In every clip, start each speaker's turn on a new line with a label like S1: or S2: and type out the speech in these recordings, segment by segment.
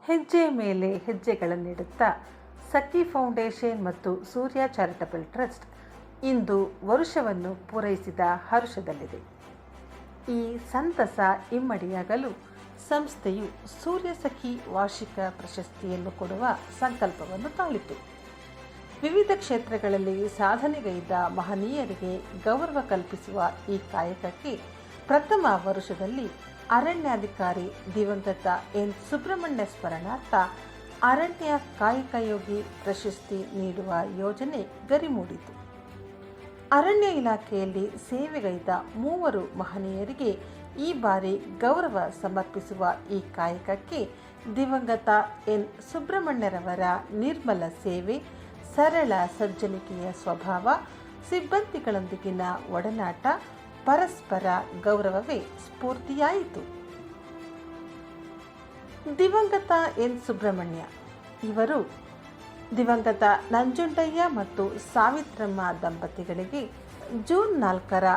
S1: ಹೆಜ್ಜೆ ಮೇಲೆ ಹೆಜ್ಜೆಗಳನ್ನಿಡುತ್ತಾ ಸಖಿ ಫೌಂಡೇಶನ್ ಮತ್ತು ಸೂರ್ಯ ಚಾರಿಟಬಲ್ ಟ್ರಸ್ಟ್ ಇಂದು ವರುಷವನ್ನು ಪೂರೈಸಿದ ಹರುಷದಲ್ಲಿದೆ. ಈ ಸಂತಸ ಇಮ್ಮಡಿಯಾಗಲು ಸಂಸ್ಥೆಯು ಸೂರ್ಯ ಸಖಿ ವಾರ್ಷಿಕ ಪ್ರಶಸ್ತಿಯನ್ನು ಕೊಡುವ ಸಂಕಲ್ಪವನ್ನು ತಾಳಿತು. ವಿವಿಧ ಕ್ಷೇತ್ರಗಳಲ್ಲಿ ಸಾಧನೆಗೈದ ಮಹನೀಯರಿಗೆ ಗೌರವ ಕಲ್ಪಿಸುವ ಈ ಕಾಯಕಕ್ಕೆ ಪ್ರಥಮ ವರುಷದಲ್ಲಿ ಅರಣ್ಯಾಧಿಕಾರಿ ದಿವಂಗತ ಎನ್ ಸುಬ್ರಹ್ಮಣ್ಯ ಸ್ಮರಣಾರ್ಥ ಅರಣ್ಯ ಕಾಯಕಯೋಗಿ ಪ್ರಶಸ್ತಿ ನೀಡುವ ಯೋಜನೆ ಗರಿಮೂಡಿತು. ಅರಣ್ಯ ಇಲಾಖೆಯಲ್ಲಿ ಸೇವೆಗೈದ 3 ಮಹನೀಯರಿಗೆ ಈ ಬಾರಿ ಗೌರವ ಸಮರ್ಪಿಸುವ ಈ ಕಾಯಕಕ್ಕೆ ದಿವಂಗತ ಎನ್ ಸುಬ್ರಹ್ಮಣ್ಯರವರ ನಿರ್ಮಲ ಸೇವೆ, ಸರಳ ಸಜ್ಜನಿಕೆಯ ಸ್ವಭಾವ, ಸಿಬ್ಬಂದಿಗಳೊಂದಿಗಿನ ಒಡನಾಟ, ಪರಸ್ಪರ ಗೌರವವೇ ಸ್ಫೂರ್ತಿಯಾಯಿತು. ದಿವಂಗತ ಎನ್ ಸುಬ್ರಹ್ಮಣ್ಯ ಇವರು ದಿವಂಗತ ನಂಜುಂಡಯ್ಯ ಮತ್ತು ಸಾವಿತ್ರಮ್ಮ ದಂಪತಿಗಳಿಗೆ ಜೂನ್ 4,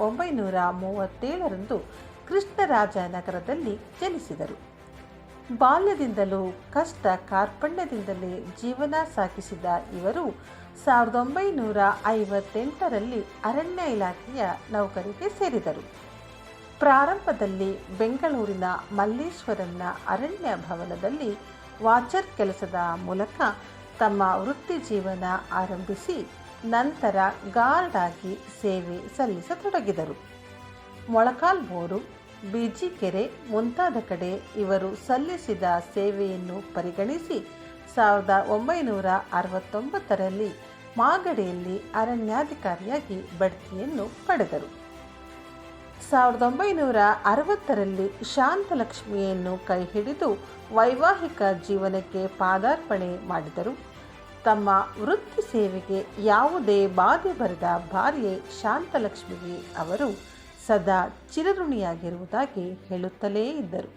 S1: 1937 ಕೃಷ್ಣರಾಜನಗರದಲ್ಲಿ ಜನಿಸಿದರು. ಬಾಲ್ಯದಿಂದಲೂ ಕಷ್ಟ ಕಾರ್ಪಣ್ಯದಿಂದಲೇ ಜೀವನ ಸಾಗಿಸಿದ ಇವರು 1958 ಅರಣ್ಯ ಇಲಾಖೆಯ ನೌಕರಿಗೆ ಸೇರಿದರು. ಪ್ರಾರಂಭದಲ್ಲಿ ಬೆಂಗಳೂರಿನ ಮಲ್ಲೇಶ್ವರಂನ ಅರಣ್ಯ ಭವನದಲ್ಲಿ ವಾಚರ್ ಕೆಲಸದ ಮೂಲಕ ತಮ್ಮ ವೃತ್ತಿ ಜೀವನ ಆರಂಭಿಸಿ ನಂತರ ಗಾರ್ಡ್ ಆಗಿ ಸೇವೆ ಸಲ್ಲಿಸತೊಡಗಿದರು. ಮೊಳಕಾಲ್ಮೂರು, ಬಿಜಿಕೆರೆ ಮುಂತಾದ ಕಡೆ ಇವರು ಸಲ್ಲಿಸಿದ ಸೇವೆಯನ್ನು ಪರಿಗಣಿಸಿ 1969 ಮಾಗಡಿಯಲ್ಲಿ ಅರಣ್ಯಾಧಿಕಾರಿಯಾಗಿ ಬಡ್ತಿಯನ್ನು ಪಡೆದರು. 1960 ಶಾಂತಲಕ್ಷ್ಮಿಯನ್ನು ಕೈಹಿಡಿದು ವೈವಾಹಿಕ ಜೀವನಕ್ಕೆ ಪಾದಾರ್ಪಣೆ ಮಾಡಿದರು. ತಮ್ಮ ವೃತ್ತಿ ಸೇವೆಗೆ ಯಾವುದೇ ಬಾಧೆ ಬರದ ಭಾರ್ಯೆ ಶಾಂತಲಕ್ಷ್ಮಿಗೆ ಅವರು ಸದಾ ಚಿರಋಣಿಯಾಗಿರುವುದಾಗಿ ಹೇಳುತ್ತಲೇ ಇದ್ದರು.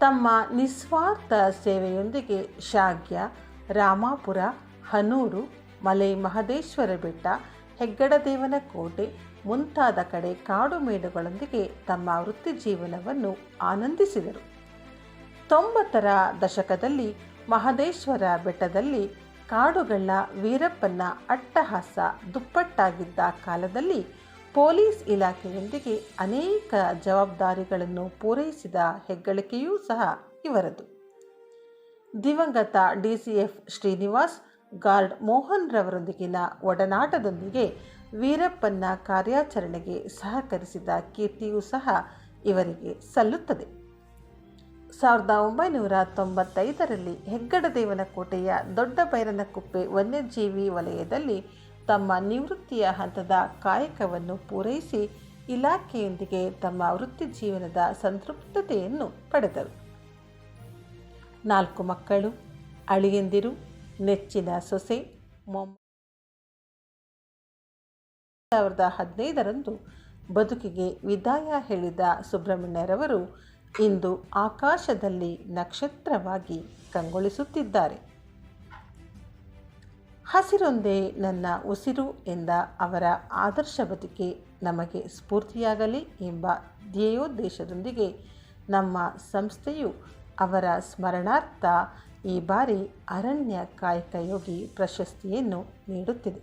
S1: ತಮ್ಮ ನಿಸ್ವಾರ್ಥ ಸೇವೆಯೊಂದಿಗೆ ಶಾಗ್ಯ, ರಾಮಾಪುರ, ಹನೂರು, ಮಲೆ ಮಹದೇಶ್ವರ ಬೆಟ್ಟ, ಹೆಗ್ಗಡದೇವನ ಕೋಟೆ ಮುಂತಾದ ಕಡೆ ಕಾಡು ಮೇಡುಗಳೊಂದಿಗೆ ತಮ್ಮ ವೃತ್ತಿ ಜೀವನವನ್ನು ಆನಂದಿಸಿದರು. 90ರ ದಶಕದಲ್ಲಿ ಮಹದೇಶ್ವರ ಬೆಟ್ಟದಲ್ಲಿ ಕಾಡುಗಳ್ಳ ವೀರಪ್ಪನ ಅಟ್ಟಹಾಸ ದುಪ್ಪಟ್ಟಾಗಿದ್ದ ಕಾಲದಲ್ಲಿ ಪೊಲೀಸ್ ಇಲಾಖೆಯೊಂದಿಗೆ ಅನೇಕ ಜವಾಬ್ದಾರಿಗಳನ್ನು ಪೂರೈಸಿದ ಹೆಗ್ಗಳಿಕೆಯೂ ಸಹ ಇವರದು. ದಿವಂಗತ DCF ಶ್ರೀನಿವಾಸ್, ಗಾರ್ಡ್ ಮೋಹನ್ ರವರೊಂದಿಗಿನ ಒಡನಾಟದೊಂದಿಗೆ ವೀರಪ್ಪನ ಕಾರ್ಯಾಚರಣೆಗೆ ಸಹಕರಿಸಿದ ಕೀರ್ತಿಯೂ ಸಹ ಇವರಿಗೆ ಸಲ್ಲುತ್ತದೆ. 1995 ಹೆಗ್ಗಡದೇವನ ಕೋಟೆಯ ದೊಡ್ಡ ಬೈರನಕುಪ್ಪೆ ವನ್ಯಜೀವಿ ವಲಯದಲ್ಲಿ ತಮ್ಮ ನಿವೃತ್ತಿಯ ಹಂತದ ಕಾಯಕವನ್ನು ಪೂರೈಸಿ ಇಲಾಖೆಯೊಂದಿಗೆ ತಮ್ಮ ವೃತ್ತಿ ಜೀವನದ ಸಂತೃಪ್ತತೆಯನ್ನು ಪಡೆದರು. 4 ಮಕ್ಕಳು, ಅಳಿಯಂದಿರು, ನೆಚ್ಚಿನ ಸೊಸೆ, 2015 ಬದುಕಿಗೆ ವಿದಾಯ ಹೇಳಿದ ಸುಬ್ರಹ್ಮಣ್ಯರವರು ಇಂದು ಆಕಾಶದಲ್ಲಿ ನಕ್ಷತ್ರವಾಗಿ ಕಂಗೊಳಿಸುತ್ತಿದ್ದಾರೆ. ಹಸಿರೊಂದೇ ನನ್ನ ಉಸಿರು ಎಂದ ಅವರ ಆದರ್ಶ ಬದುಕೆ ನಮಗೆ ಸ್ಫೂರ್ತಿಯಾಗಲಿ ಎಂಬ ಧ್ಯೇಯೋದ್ದೇಶದೊಂದಿಗೆ ನಮ್ಮ ಸಂಸ್ಥೆಯು ಅವರ ಸ್ಮರಣಾರ್ಥ ಈ ಬಾರಿ ಅರಣ್ಯ ಕಾಯಕಯೋಗಿ ಪ್ರಶಸ್ತಿಯನ್ನು ನೀಡುತ್ತಿದೆ.